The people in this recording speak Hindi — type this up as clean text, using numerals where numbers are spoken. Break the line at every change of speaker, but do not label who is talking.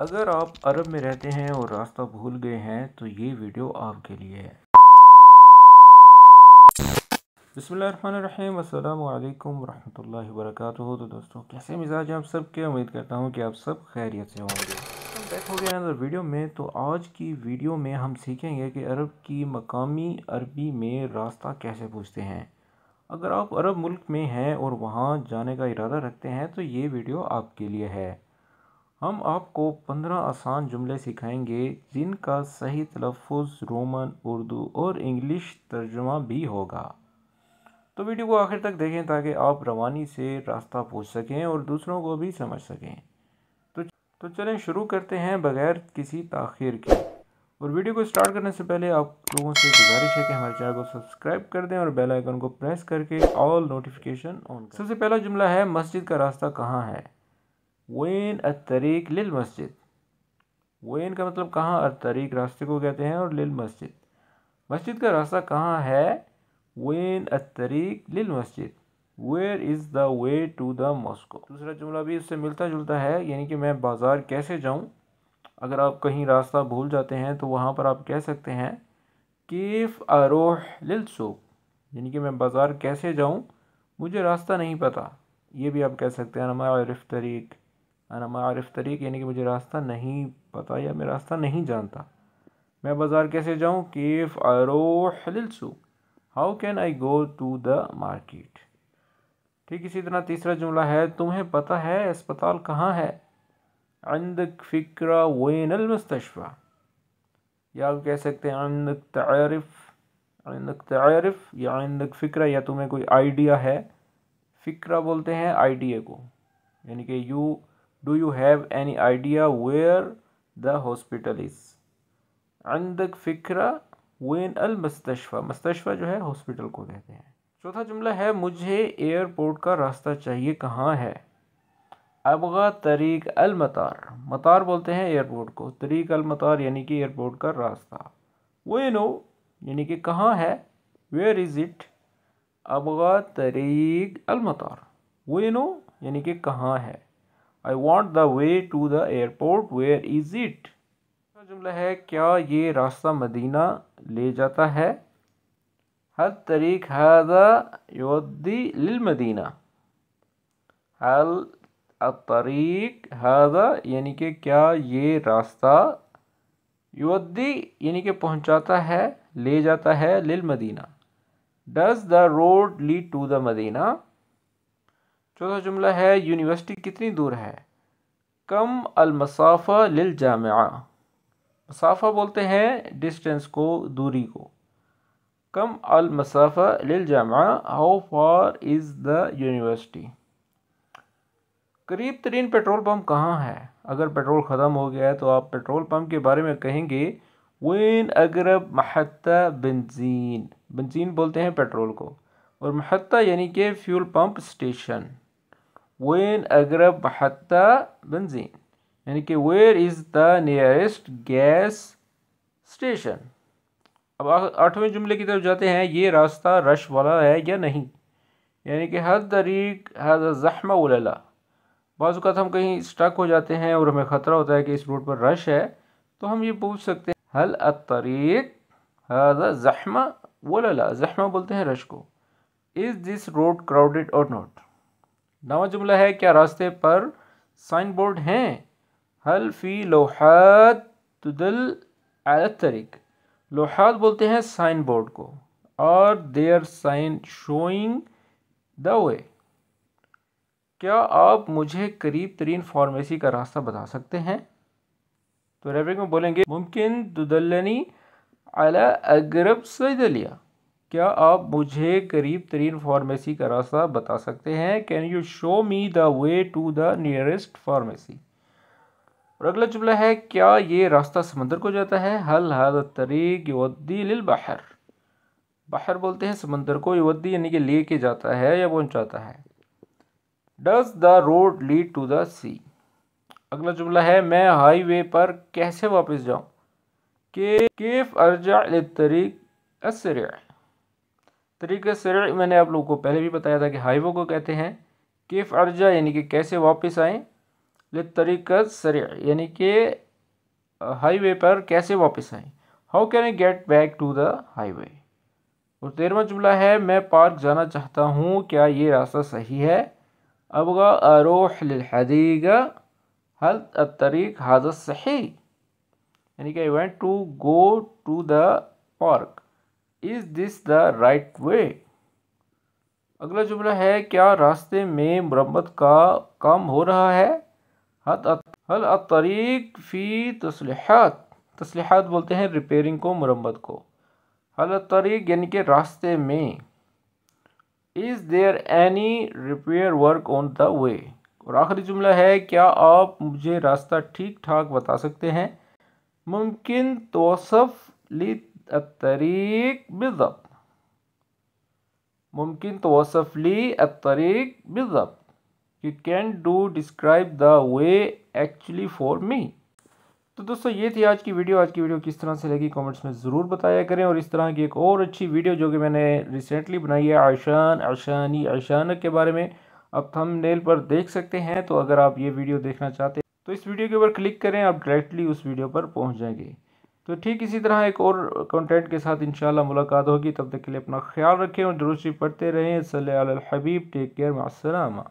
अगर आप अरब में रहते हैं और रास्ता भूल गए हैं तो ये वीडियो आपके लिए है। बिस्मिल्लाहिर्रहमानिर्रहीम, अस्सलामु अलैकुम वरहमतुल्लाहि वबरकातुहू। तो दोस्तों, कैसे मिजाज हैं आप सब के? उम्मीद करता हूँ कि आप सब खैरियत से होंगे। हम बैक हो गए हैं अंदर वीडियो में। तो आज की वीडियो में हम सीखेंगे कि अरब की मकामी अरबी में रास्ता कैसे पूछते हैं। अगर आप अरब मुल्क में हैं और वहाँ जाने का इरादा रखते हैं तो ये वीडियो आपके लिए है। हम आपको 15 आसान जुमले सिखाएंगे जिनका सही तलफ़ुज़ रोमन, उर्दू और इंग्लिश तर्जुमा भी होगा। तो वीडियो को आखिर तक देखें ताकि आप रवानी से रास्ता पूछ सकें और दूसरों को भी समझ सकें। तो चलें शुरू करते हैं बगैर किसी ताख़ीर के। और वीडियो को स्टार्ट करने से पहले आप लोगों से गुजारिश है कि हमारे चैनल को सब्सक्राइब कर दें और बेल आइकन को प्रेस करके ऑल नोटिफिकेशन ऑन करें। सबसे पहला जुमला है, मस्जिद का रास्ता कहाँ है? वैन अत्तरीक लिल मस्जिद। वैन का मतलब कहाँ, अत्तरीक रास्ते को कहते हैं और लिल मस्जिद मस्जिद का रास्ता कहाँ है। वैन अत्तरीक लिल मस्जिद, where is the way to the mosque. दूसरा जुमला भी इससे मिलता जुलता है, यानी कि मैं बाज़ार कैसे जाऊँ। अगर आप कहीं रास्ता भूल जाते हैं तो वहाँ पर आप कह सकते हैं कीफ़ अरोह लिल सूक, यानी कि मैं बाज़ार कैसे जाऊँ, मुझे रास्ता नहीं पता। ये भी आप कह सकते हैं अना मारिफ तरीक, अना मारिफ तरीक, यानी कि मुझे रास्ता नहीं पता या मैं रास्ता नहीं जानता। मैं बाज़ार कैसे जाऊँ? कीफ़ अरोह लिल सूक, how can I go to the market. ठीक इसी तरह तीसरा जुमला है, तुम्हें पता है अस्पताल कहाँ है? अंदक फ़िक्रा वैन अल मुस्तशफ़ा, या आप कह सकते हैं अंदक तारिफ, अंदक तारिफ या अंदक फ़िक्रा, या तुम्हें कोई आइडिया है। फ़िक्रा बोलते हैं आइडिया को, यानी कि do you have any idea where the hospital is. अंदक फ़िक्रा वैन अल मुस्तशफ़ा, मुस्तशफ़ा जो है हॉस्पिटल को कहते हैं। चौथा जुमला है, मुझे एयरपोर्ट का रास्ता चाहिए, कहाँ है? अबगा तरीक अल मतार, मतार बोलते हैं एयरपोर्ट को, तरीक अल मतार यानी कि एयरपोर्ट का रास्ता। वेनो यानी कि कहाँ है, वेयर इज़ इट। अबगा तरीक अल मतार, वेनो यानी कि कहाँ है। I want the way to the airport, where is it. जुमला है, क्या ये रास्ता मदीना ले जाता है? हल तरीक हादा युद्दी लिल मदीना, हल तरीक हादा यानी कि क्या ये रास्ता, युद्दी यानी कि पहुंचाता है, ले जाता है, लिल मदीना, does the road lead to the Medina. चौथा जुमला है, यूनिवर्सिटी कितनी दूर है? कम अल मसाफ़ा लिल जामिआ, मसाफ़ा बोलते हैं डिस्टेंस को, दूरी को। कम अल मसाफ़ा लिल जामिआ, how far is the university. करीब तरीन पेट्रोल पंप कहाँ है? अगर पेट्रोल ख़त्म हो गया है तो आप पेट्रोल पंप के बारे में कहेंगे वैन अगरब महत्ता बेंजीन, बेंजीन बोलते हैं पेट्रोल को, और महत्ता यानी कि फ्यूल पंप स्टेशन। वैन अगरब महत्ता बेंजीन यानी कि where is the nearest gas station. अब आठवें जुमले की तरफ जाते हैं, ये रास्ता रश वाला है या नहीं, यानी कि हर तरीक हर ज़हमा उलला। बाज़ औक़ात हम कहीं स्टक हो जाते हैं और हमें ख़तरा होता है कि इस रोड पर रश है, तो हम ये पूछ सकते हैं हल अत्तरीक हाज़ा ज़हमा वलला, ज़हमा बोलते हैं रश को। इज़ दिस रोड क्राउडेड और नॉट। नवा जुमला है, क्या रास्ते पर साइन बोर्ड हैं? हल फ़ी लोहात तुदल अला तरीक, लोहात बोलते हैं साइन बोर्ड को, और there sign showing the way. क्या आप मुझे करीब तरीन फार्मेसी का रास्ता बता सकते हैं? तो अरबिक में बोलेंगे मुमकिन तुदल्लनी अला अगरब सैदलिया, क्या आप मुझे करीब तरीन फार्मेसी का रास्ता बता सकते हैं? Can you show me the way to the nearest pharmacy. और अगला जुमला है, क्या ये रास्ता समंदर को जाता है? हल हादा तरीक युद्दी लिल बहर, बहर बोलते हैं समंदर को, युद्दी यानी कि लेके जाता है या पहुंचाता है। Does the road lead to the sea. अगला जुमला है, मैं हाईवे पर कैसे वापस जाऊं? केफ अर्जा तरीक असरिया, तरीक़ा सरिया मैंने आप लोगों को पहले भी बताया था कि हाईवे को कहते हैं। केफ अर्जा यानी कि कैसे वापस आएँ, लित्तरीक़त सरीअ यानी कि हाईवे पर कैसे वापस आएँ। How can I get back to the highway. और 13वां जुमला है मैं पार्क जाना चाहता हूँ, क्या ये रास्ता सही है। अबगा अरोह लिल हदीक़ा हल अत्तरीक़ हाज़ा सही, यानी कि I want to go to the park, is this the right way. अगला जुमला है क्या रास्ते में मरम्मत का काम हो रहा है। हल अत्तरीक़ फ़ी तस्लीहात, तस्लीहात बोलते हैं रिपेयरिंग को, मरम्मत को। हल अत्तरीक़ यानी कि रास्ते में। Is there any repair work on the way. और आखिरी जुमला है क्या आप मुझे रास्ता ठीक ठाक बता सकते हैं। मुमकिन तवसफ़ ली अत्तरीक़ बिज़ब्त, मुमकिन तवसफ़ ली अत्तरीक़ बिज़ब्त, you can do describe the way actually for me. तो दोस्तों ये थी आज की वीडियो। आज की वीडियो किस तरह से लगी कमेंट्स में ज़रूर बताया करें। और इस तरह की एक और अच्छी वीडियो जो कि मैंने रिसेंटली बनाई है आशान आशानी अचानक के बारे में, आप थंबनेल पर देख सकते हैं। तो अगर आप ये वीडियो देखना चाहते हैं तो इस वीडियो के ऊपर क्लिक करें, आप डायरेक्टली उस वीडियो पर पहुंच जाएंगे। तो ठीक इसी तरह एक और कंटेंट के साथ इंशाल्लाह मुलाकात होगी। तब तक के लिए अपना ख्याल रखें और दुरूद शरीफ पढ़ते रहें। सल्ले अलल हबीब। Take care, माअस्सलामा।